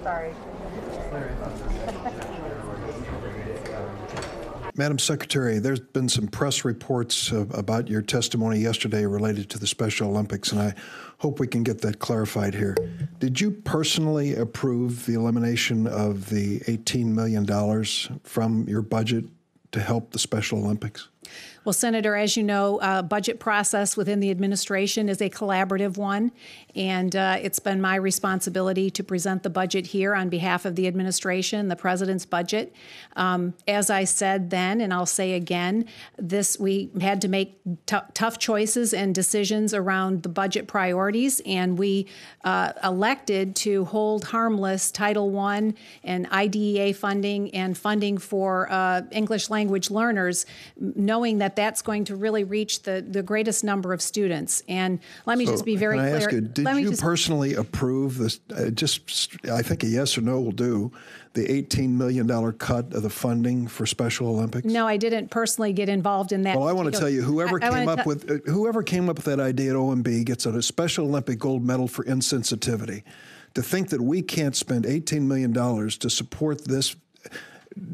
Sorry. Madam Secretary, there's been some press reports about your testimony yesterday related to the Special Olympics, and I hope we can get that clarified here. Did you personally approve the elimination of the $18 million from your budget to help the Special Olympics? Well, Senator, as you know, budget process within the administration is a collaborative one, and it's been my responsibility to present the budget here on behalf of the administration, the president's budget. As I said then, and I'll say again, we had to make tough choices and decisions around the budget priorities, and we elected to hold harmless Title I and IDEA funding and funding for English language learners, knowing that that's going to really reach the greatest number of students. And let me just be very clear. Can I ask you, did you personally approve this? I think a yes or no will do. The $18 million cut of the funding for Special Olympics? No, I didn't personally get involved in that. Well, I want to tell you, whoever came up with that idea at OMB gets a Special Olympic gold medal for insensitivity. To think that we can't spend $18 million to support this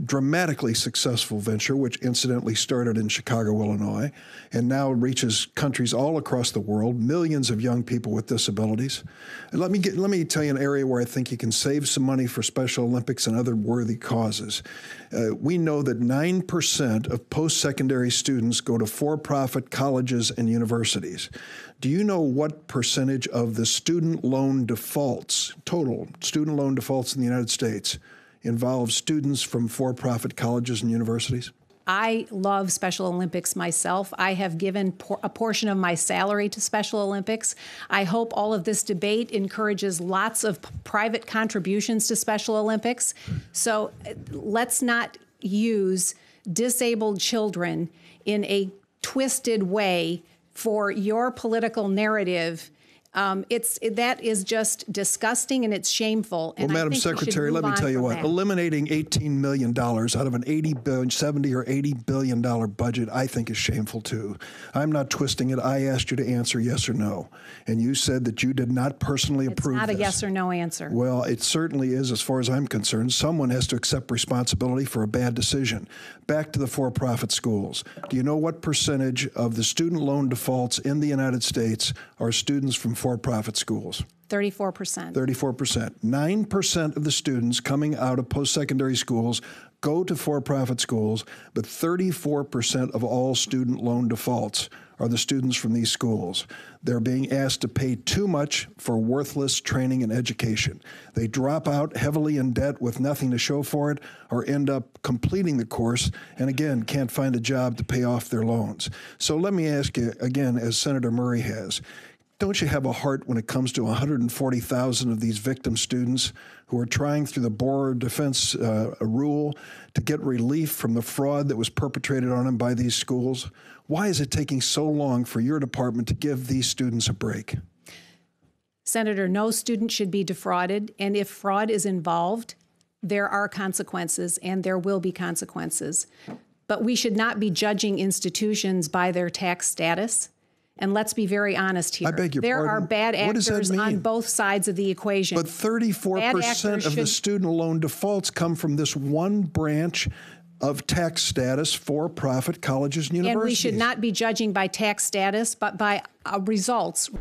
dramatically successful venture, which incidentally started in Chicago, Illinois, and now reaches countries all across the world, millions of young people with disabilities. And let me tell you an area where I think you can save some money for Special Olympics and other worthy causes. We know that 9% of post-secondary students go to for-profit colleges and universities. Do you know what percentage of the student loan defaults, total student loan defaults in the United States, involves students from for-profit colleges and universities? I love Special Olympics myself. I have given a portion of my salary to Special Olympics. I hope all of this debate encourages lots of private contributions to Special Olympics. So let's not use disabled children in a twisted way for your political narrative. That is just disgusting and it's shameful. And well, Madam Secretary, let me tell you what, eliminating $18 million out of an $70 or $80 billion budget, I think is shameful too. I'm not twisting it. I asked you to answer yes or no. And you said that you did not personally approve this. It's not a yes or no answer. Well, it certainly is as far as I'm concerned. Someone has to accept responsibility for a bad decision. Back to the for-profit schools. Do you know what percentage of the student loan defaults in the United States are students from for-profit schools? 34%. 34%. 9% of the students coming out of post-secondary schools go to for-profit schools, but 34% of all student loan defaults are the students from these schools. They're being asked to pay too much for worthless training and education. They drop out heavily in debt with nothing to show for it, or end up completing the course and again can't find a job to pay off their loans. So let me ask you again, as Senator Murray has, don't you have a heart when it comes to 140,000 of these victim students who are trying through the borrower defense rule to get relief from the fraud that was perpetrated on them by these schools? Why is it taking so long for your department to give these students a break? Senator, no student should be defrauded, and if fraud is involved, there are consequences, and there will be consequences. But we should not be judging institutions by their tax status. And let's be very honest here. I beg your there pardon. Are bad actors on both sides of the equation. But 34% of the student loan defaults come from this one branch of tax status for profit colleges and universities. And we should not be judging by tax status, but by results.